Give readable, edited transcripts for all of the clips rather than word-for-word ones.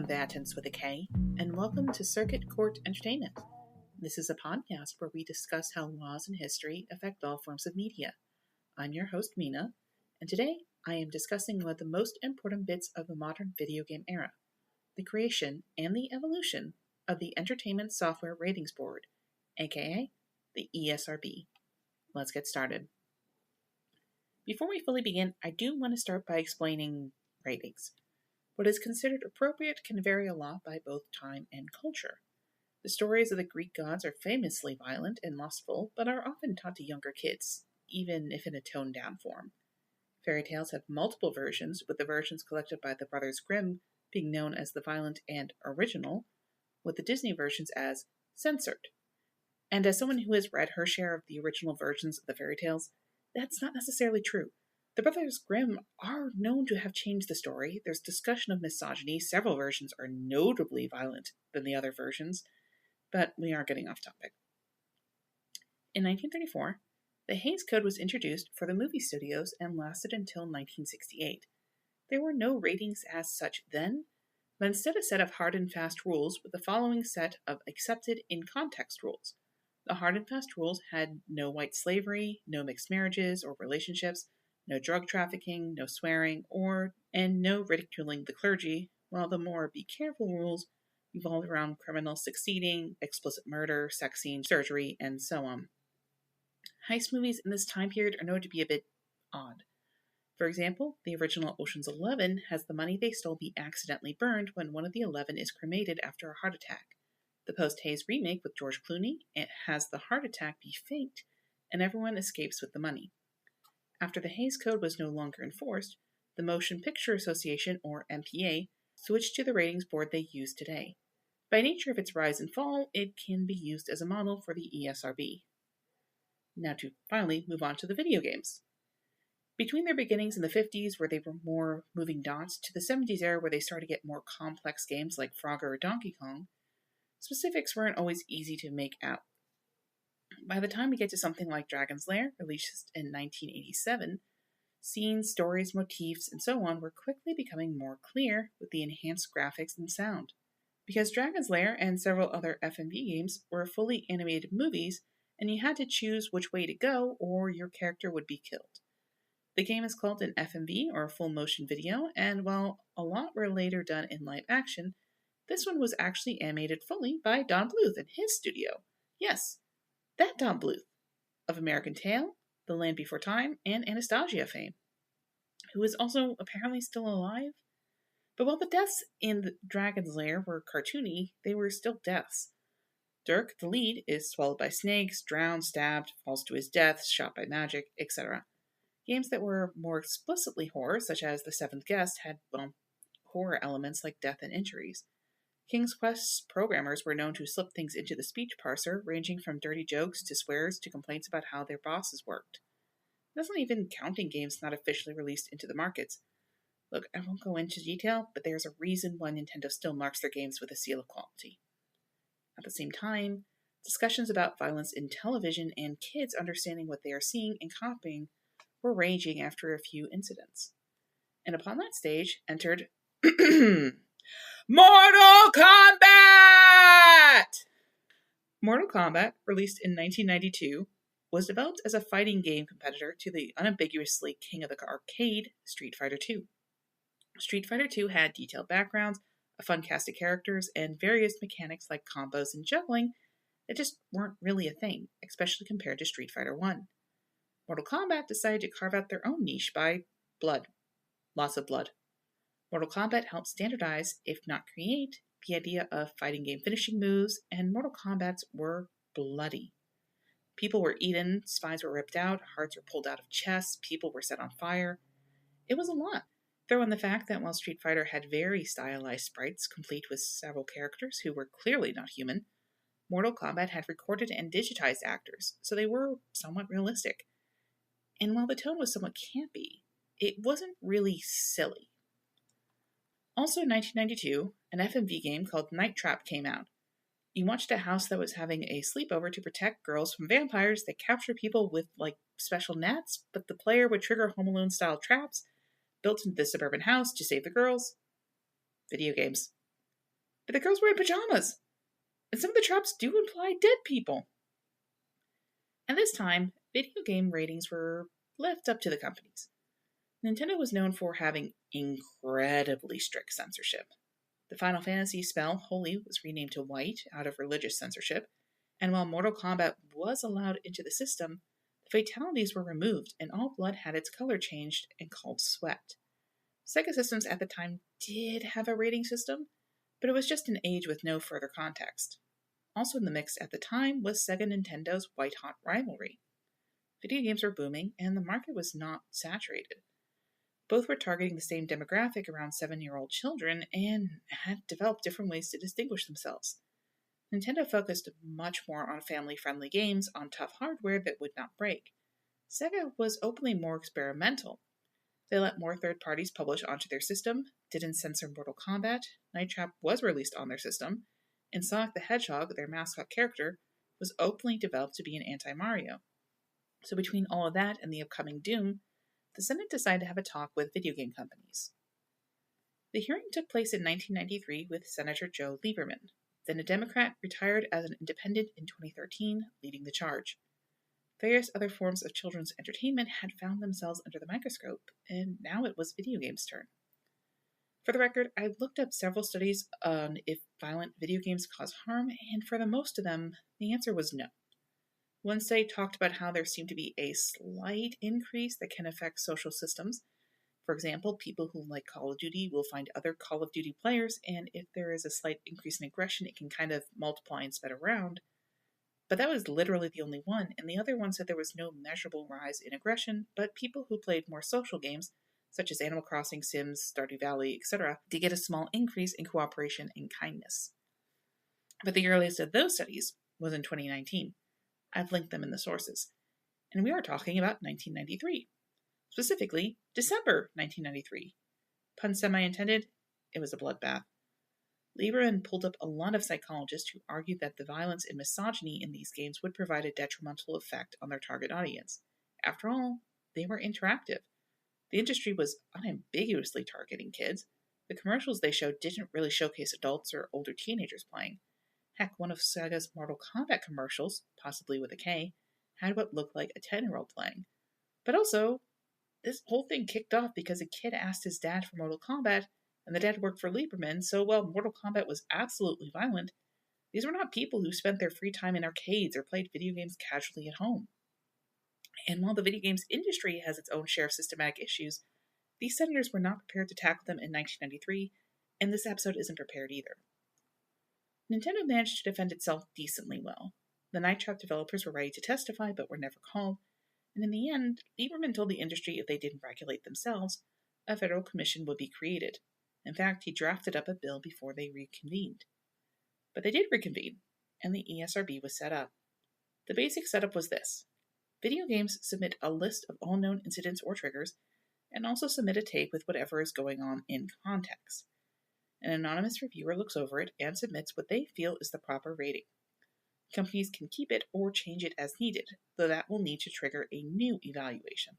combatants with a K, and welcome to Circuit Court Entertainment. This is a podcast where we discuss how laws and history affect all forms of media. I'm your host, Mina, and today I am discussing one of the most important bits of the modern video game era, the creation and the evolution of the Entertainment Software Ratings Board, aka the ESRB. Let's get started. Before we fully begin, I do want to start by explaining ratings. What is considered appropriate can vary a lot by both time and culture. The stories of the Greek gods are famously violent and lustful, but are often taught to younger kids, even if in a toned-down form. Fairy tales have multiple versions, with the versions collected by the Brothers Grimm being known as the violent and original, with the Disney versions as censored. And as someone who has read her share of the original versions of the fairy tales, that's not necessarily true. The Brothers Grimm are known to have changed the story. There's discussion of misogyny. Several versions are notably violent than the other versions, but we are getting off topic. In 1934, the Hays Code was introduced for the movie studios and lasted until 1968. There were no ratings as such then, but instead a set of hard and fast rules with the following set of accepted in-context rules. The hard and fast rules had no white slavery, no mixed marriages or relationships, no drug trafficking, no swearing, and no ridiculing the clergy, while the more be careful rules revolved around criminals succeeding, explicit murder, sex scene, surgery, and so on. Heist movies in this time period are known to be a bit odd. For example, the original Ocean's 11 has the money they stole be accidentally burned when one of the 11 is cremated after a heart attack. The post-Hays remake with George Clooney, it has the heart attack be faked, and everyone escapes with the money. After the Hays Code was no longer enforced, the Motion Picture Association, or MPA, switched to the ratings board they use today. By nature of its rise and fall, it can be used as a model for the ESRB. Now to finally move on to the video games. Between their beginnings in the 50s, where they were more moving dots, to the 70s era where they started to get more complex games like Frogger or Donkey Kong, specifics weren't always easy to make out. By the time we get to something like Dragon's Lair, released in 1987, scenes, stories, motifs, and so on were quickly becoming more clear with the enhanced graphics and sound. Because Dragon's Lair and several other FMV games were fully animated movies, and you had to choose which way to go or your character would be killed. The game is called an FMV, or full motion video, and while a lot were later done in live action, this one was actually animated fully by Don Bluth in his studio. Yes, that Don Bluth, of American Tail, The Land Before Time, and Anastasia fame, who is also apparently still alive. But while the deaths in the Dragon's Lair were cartoony, they were still deaths. Dirk, the lead, is swallowed by snakes, drowned, stabbed, falls to his death, shot by magic, etc. Games that were more explicitly horror, such as The Seventh Guest, had, horror elements like death and injuries. King's Quest's programmers were known to slip things into the speech parser, ranging from dirty jokes to swears to complaints about how their bosses worked. That's not even counting games not officially released into the markets. Look, I won't go into detail, but there's a reason why Nintendo still marks their games with a seal of quality. At the same time, discussions about violence in television and kids understanding what they are seeing and copying were raging after a few incidents. And upon that stage entered Mortal Kombat! Mortal Kombat, released in 1992, was developed as a fighting game competitor to the unambiguously king of the arcade, Street Fighter II. Street Fighter II had detailed backgrounds, a fun cast of characters, and various mechanics like combos and juggling that just weren't really a thing, especially compared to Street Fighter I. Mortal Kombat decided to carve out their own niche by blood. Lots of blood. Mortal Kombat helped standardize, if not create, the idea of fighting game finishing moves, and Mortal Kombats were bloody. People were eaten, spines were ripped out, hearts were pulled out of chests, people were set on fire. It was a lot. Throw in the fact that while Street Fighter had very stylized sprites, complete with several characters who were clearly not human, Mortal Kombat had recorded and digitized actors, so they were somewhat realistic. And while the tone was somewhat campy, it wasn't really silly. Also in 1992, an FMV game called Night Trap came out. You watched a house that was having a sleepover to protect girls from vampires that capture people with, special nets, but the player would trigger Home Alone-style traps built into the suburban house to save the girls. Video games. but the girls were in pajamas, and some of the traps do imply dead people. At this time, video game ratings were left up to the companies. Nintendo was known for having incredibly strict censorship. The Final Fantasy spell Holy was renamed to White out of religious censorship, and while Mortal Kombat was allowed into the system, the fatalities were removed and all blood had its color changed and called sweat. Sega systems at the time did have a rating system, but it was just an age with no further context. Also in the mix at the time was Sega Nintendo's white-hot rivalry. Video games were booming, and the market was not saturated. Both were targeting the same demographic around 7-year-old children and had developed different ways to distinguish themselves. Nintendo focused much more on family-friendly games on tough hardware that would not break. Sega was openly more experimental. They let more third parties publish onto their system, didn't censor Mortal Kombat, Night Trap was released on their system, and Sonic the Hedgehog, their mascot character, was openly developed to be an anti-Mario. So between all of that and the upcoming Doom, the Senate decided to have a talk with video game companies. The hearing took place in 1993 with Senator Joe Lieberman, then a Democrat, retired as an independent in 2013, leading the charge. Various other forms of children's entertainment had found themselves under the microscope, and now it was video games' turn. For the record, I looked up several studies on if violent video games cause harm, and for the most of them, the answer was no. One study talked about how there seemed to be a slight increase that can affect social systems. For example, people who like Call of Duty will find other Call of Duty players, and if there is a slight increase in aggression, it can kind of multiply and spread around. But that was literally the only one, and the other one said there was no measurable rise in aggression, but people who played more social games, such as Animal Crossing, Sims, Stardew Valley, etc., did get a small increase in cooperation and kindness. But the earliest of those studies was in 2019. I've linked them in the sources. And we are talking about 1993. Specifically, December 1993. Pun semi-intended, it was a bloodbath. Lieberman pulled up a lot of psychologists who argued that the violence and misogyny in these games would provide a detrimental effect on their target audience. After all, they were interactive. The industry was unambiguously targeting kids. The commercials they showed didn't really showcase adults or older teenagers playing. Heck, one of Sega's Mortal Kombat commercials, possibly with a K, had what looked like a 10-year-old playing. But also, this whole thing kicked off because a kid asked his dad for Mortal Kombat, and the dad worked for Lieberman, so while Mortal Kombat was absolutely violent, these were not people who spent their free time in arcades or played video games casually at home. And while the video games industry has its own share of systematic issues, these senators were not prepared to tackle them in 1993, and this episode isn't prepared either. Nintendo managed to defend itself decently well. The Night Trap developers were ready to testify but were never called, and in the end, Lieberman told the industry if they didn't regulate themselves, a federal commission would be created. In fact, he drafted up a bill before they reconvened. But they did reconvene, and the ESRB was set up. The basic setup was this. Video games submit a list of all known incidents or triggers, and also submit a tape with whatever is going on in context. An anonymous reviewer looks over it and submits what they feel is the proper rating. Companies can keep it or change it as needed, though that will need to trigger a new evaluation.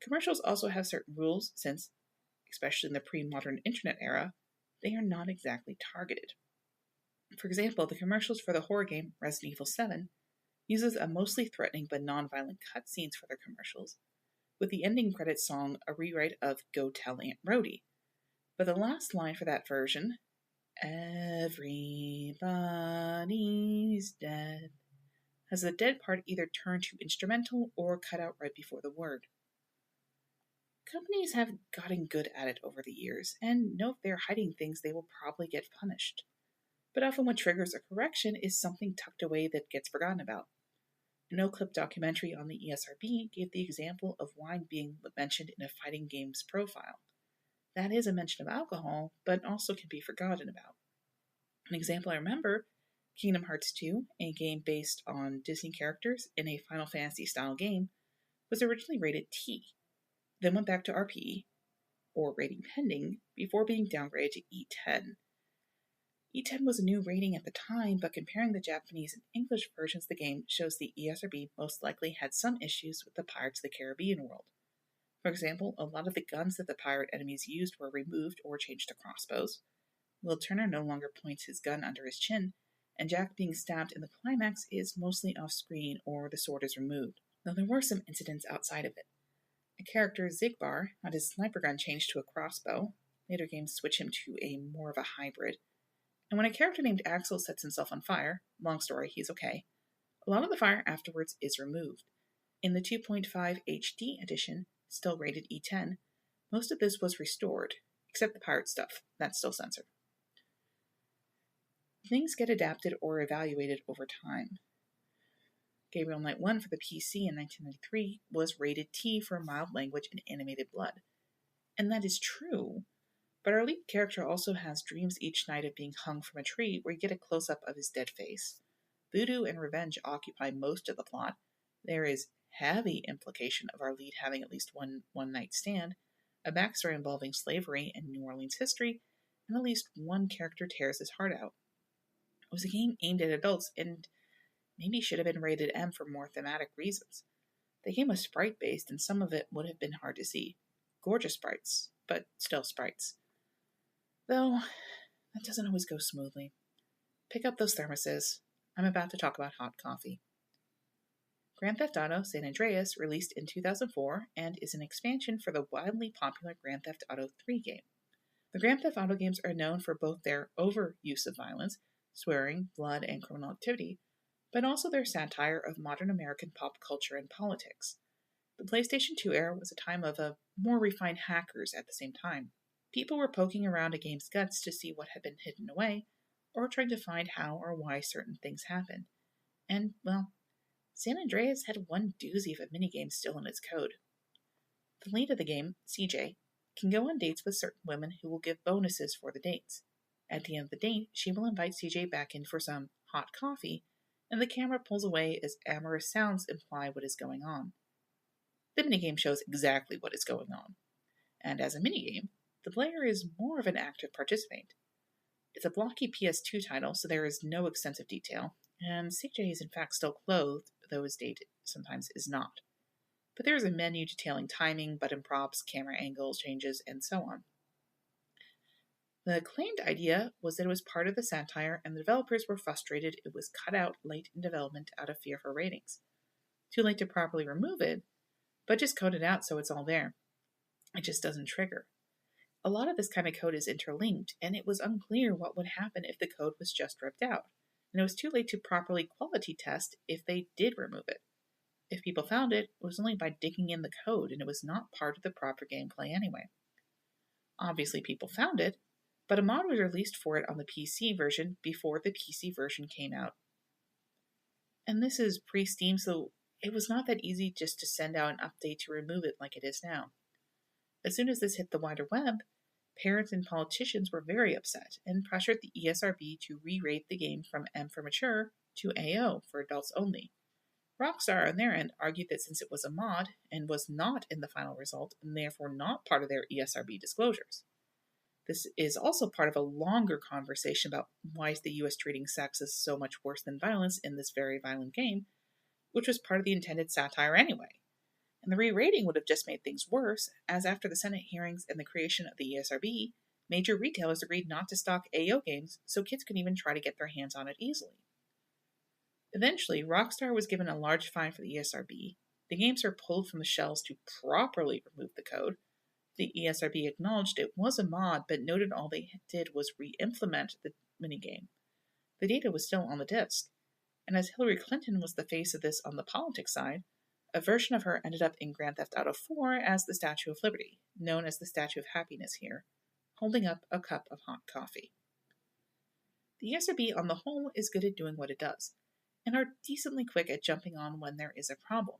Commercials also have certain rules since, especially in the pre-modern internet era, they are not exactly targeted. For example, the commercials for the horror game Resident Evil 7 uses a mostly threatening but non-violent cutscenes for their commercials, with the ending credits song a rewrite of Go Tell Aunt Rhody. But the last line for that version, "Everybody's dead," has the dead part either turned to instrumental or cut out right before the word. Companies have gotten good at it over the years, and know if they're hiding things they will probably get punished. But often what triggers a correction is something tucked away that gets forgotten about. A no-clip documentary on the ESRB gave the example of wine being mentioned in a fighting game's profile. That is a mention of alcohol, but also can be forgotten about. An example I remember, Kingdom Hearts 2, a game based on Disney characters in a Final Fantasy-style game, was originally rated T, then went back to RP, or rating pending, before being downgraded to E10. E10 was a new rating at the time, but comparing the Japanese and English versions of the game shows the ESRB most likely had some issues with the Pirates of the Caribbean world. For example, a lot of the guns that the pirate enemies used were removed or changed to crossbows. Will Turner no longer points his gun under his chin, and Jack being stabbed in the climax is mostly off-screen or the sword is removed, though there were some incidents outside of it. A character, Zigbar, had his sniper gun changed to a crossbow. Later games switch him to a more of a hybrid. And when a character named Axel sets himself on fire, long story, he's okay, a lot of the fire afterwards is removed. In the 2.5 HD edition, still rated E10, most of this was restored, except the pirate stuff, that's still censored. Things get adapted or evaluated over time. Gabriel Knight 1 for the PC in 1993 was rated T for mild language and animated blood. And that is true, but our lead character also has dreams each night of being hung from a tree where you get a close-up of his dead face. Voodoo and revenge occupy most of the plot. There is heavy implication of our lead having at least one one-night stand, a backstory involving slavery and New Orleans history, and at least one character tears his heart out. It was a game aimed at adults and maybe should have been rated M for more thematic reasons. The game was sprite-based and some of it would have been hard to see. Gorgeous sprites, but still sprites. Though, that doesn't always go smoothly. Pick up those thermoses. I'm about to talk about hot coffee. Grand Theft Auto San Andreas released in 2004 and is an expansion for the wildly popular Grand Theft Auto 3 game. The Grand Theft Auto games are known for both their overuse of violence, swearing, blood, and criminal activity, but also their satire of modern American pop culture and politics. The PlayStation 2 era was a time of more refined hackers at the same time. People were poking around a game's guts to see what had been hidden away, or trying to find how or why certain things happened. And, well, San Andreas had one doozy of a minigame still in its code. The lead of the game, CJ, can go on dates with certain women who will give bonuses for the dates. At the end of the date, she will invite CJ back in for some hot coffee, and the camera pulls away as amorous sounds imply what is going on. The minigame shows exactly what is going on. And as a minigame, the player is more of an active participant. It's a blocky PS2 title, so there is no extensive detail, and CJ is in fact still clothed, though his date sometimes is not. But there is a menu detailing timing, button props, camera angles, changes, and so on. The claimed idea was that it was part of the satire, and the developers were frustrated it was cut out late in development out of fear for ratings. Too late to properly remove it, but just code it out so it's all there. It just doesn't trigger. A lot of this kind of code is interlinked, and it was unclear what would happen if the code was just ripped out, and it was too late to properly quality test if they did remove it. If people found it, it was only by digging in the code, and it was not part of the proper gameplay anyway. Obviously people found it, but a mod was released for it on the PC version before the PC version came out. And this is pre-Steam, so it was not that easy just to send out an update to remove it like it is now. As soon as this hit the wider web, parents and politicians were very upset and pressured the ESRB to re-rate the game from M for mature to AO for adults only. Rockstar on their end argued that since it was a mod and was not in the final result and therefore not part of their ESRB disclosures. This is also part of a longer conversation about why is the US treating sex as so much worse than violence in this very violent game, which was part of the intended satire anyway. And the re-rating would have just made things worse, as after the Senate hearings and the creation of the ESRB, major retailers agreed not to stock AO games so kids could even try to get their hands on it easily. Eventually, Rockstar was given a large fine for the ESRB. The games were pulled from the shelves to properly remove the code. The ESRB acknowledged it was a mod, but noted all they did was re-implement the minigame. The data was still on the disk, and as Hillary Clinton was the face of this on the politics side, a version of her ended up in Grand Theft Auto 4 as the Statue of Liberty, known as the Statue of Happiness here, holding up a cup of hot coffee. The ESRB on the whole is good at doing what it does, and are decently quick at jumping on when there is a problem.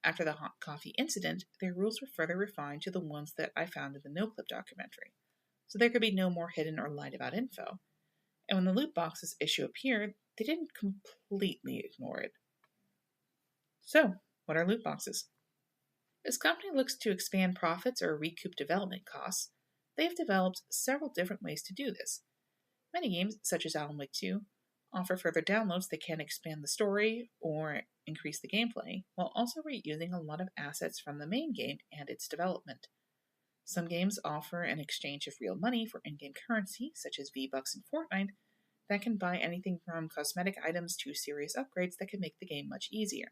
After the hot coffee incident, their rules were further refined to the ones that I found in the NoClip documentary, so there could be no more hidden or lied about info. And when the loot boxes issue appeared, they didn't completely ignore it. So, what are loot boxes? As company looks to expand profits or recoup development costs, they have developed several different ways to do this. Many games, such as Alan Wake 2, offer further downloads that can expand the story or increase the gameplay, while also reusing a lot of assets from the main game and its development. Some games offer an exchange of real money for in-game currency, such as V-Bucks in Fortnite, that can buy anything from cosmetic items to serious upgrades that can make the game much easier.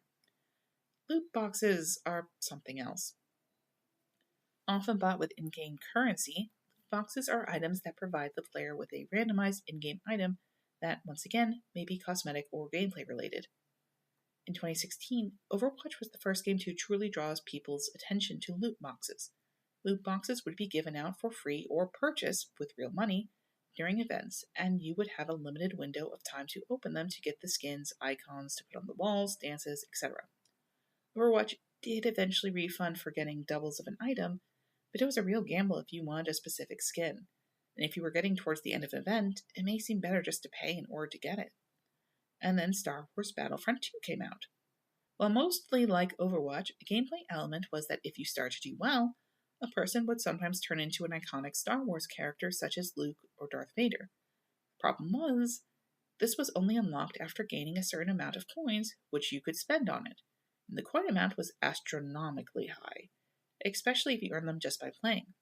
Loot boxes are something else. Often bought with in-game currency, loot boxes are items that provide the player with a randomized in-game item that, once again, may be cosmetic or gameplay related. In 2016, Overwatch was the first game to truly draw people's attention to loot boxes. Loot boxes would be given out for free or purchase with real money during events, and you would have a limited window of time to open them to get the skins, icons to put on the walls, dances, etc. Overwatch did eventually refund for getting doubles of an item, but it was a real gamble if you wanted a specific skin. And if you were getting towards the end of an event, it may seem better just to pay in order to get it. And then Star Wars Battlefront 2 came out. While mostly like Overwatch, a gameplay element was that if you started to do well, a person would sometimes turn into an iconic Star Wars character such as Luke or Darth Vader. The problem was, this was only unlocked after gaining a certain amount of coins, which you could spend on it. And the coin amount was astronomically high, especially if you earned them just by playing.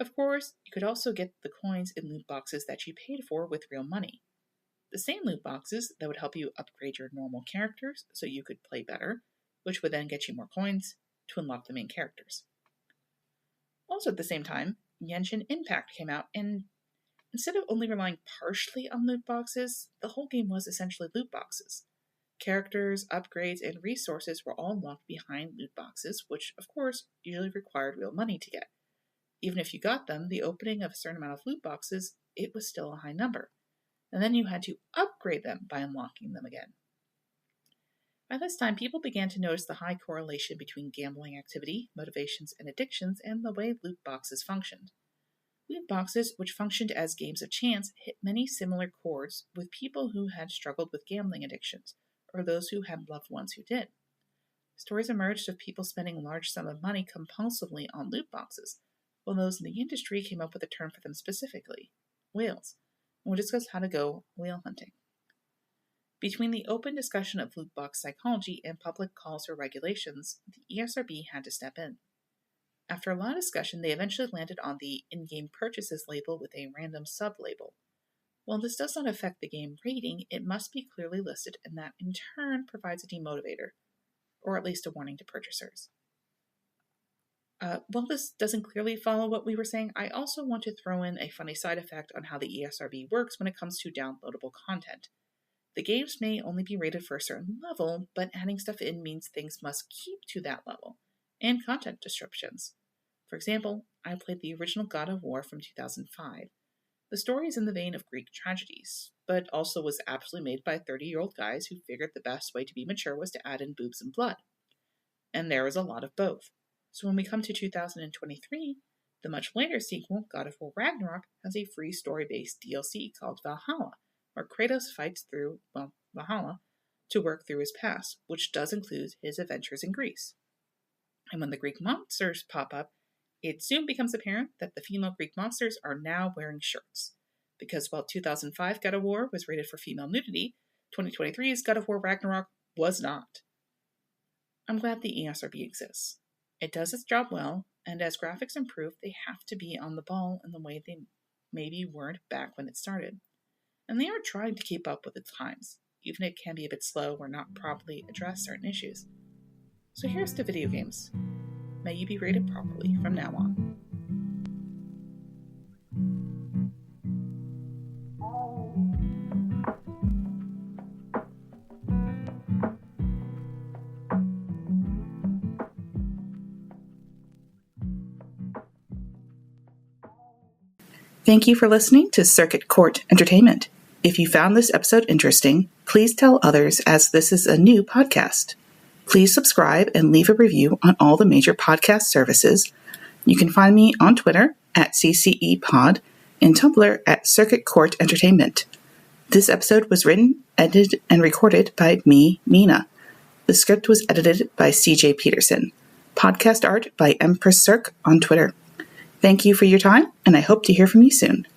Of course, you could also get the coins in loot boxes that you paid for with real money. The same loot boxes that would help you upgrade your normal characters so you could play better, which would then get you more coins to unlock the main characters. Also at the same time, Genshin Impact came out, and instead of only relying partially on loot boxes, the whole game was essentially loot boxes. Characters, upgrades, and resources were all locked behind loot boxes, which, of course, usually required real money to get. Even if you got them, the opening of a certain amount of loot boxes, it was still a high number. And then you had to upgrade them by unlocking them again. By this time, people began to notice the high correlation between gambling activity, motivations, and addictions, and the way loot boxes functioned. Loot boxes, which functioned as games of chance, hit many similar chords with people who had struggled with gambling addictions, or those who had loved ones who did. Stories emerged of people spending large sums of money compulsively on loot boxes, while those in the industry came up with a term for them specifically, whales, and we'll discuss how to go whale hunting. Between the open discussion of loot box psychology and public calls for regulations, the ESRB had to step in. After a lot of discussion, they eventually landed on the in-game purchases label with a random sub-label. While this does not affect the game rating, it must be clearly listed, and that in turn provides a demotivator, or at least a warning to purchasers. While this doesn't clearly follow what we were saying, I also want to throw in a funny side effect on how the ESRB works when it comes to downloadable content. The games may only be rated for a certain level, but adding stuff in means things must keep to that level, and content descriptions. For example, I played the original God of War from 2005. The story is in the vein of Greek tragedies, but also was absolutely made by 30-year-old guys who figured the best way to be mature was to add in boobs and blood. And there was a lot of both. So when we come to 2023, the much later sequel, God of War Ragnarok, has a free story-based DLC called Valhalla, where Kratos fights through, Valhalla, to work through his past, which does include his adventures in Greece. And when the Greek monsters pop up, it soon becomes apparent that the female Greek monsters are now wearing shirts. Because while 2005 God of War was rated for female nudity, 2023's God of War Ragnarok was not. I'm glad the ESRB exists. It does its job well, and as graphics improve, they have to be on the ball in the way they maybe weren't back when it started. And they are trying to keep up with the times, even if it can be a bit slow or not properly address certain issues. So here's to video games. May you be rated properly from now on. Thank you for listening to Circuit Court Entertainment. If you found this episode interesting, please tell others as this is a new podcast. Please subscribe and leave a review on all the major podcast services. You can find me on Twitter at CCEPod and Tumblr at Circuit Court Entertainment. This episode was written, edited, and recorded by me, Mina. The script was edited by CJ Peterson. Podcast art by Empress Cirque on Twitter. Thank you for your time, and I hope to hear from you soon.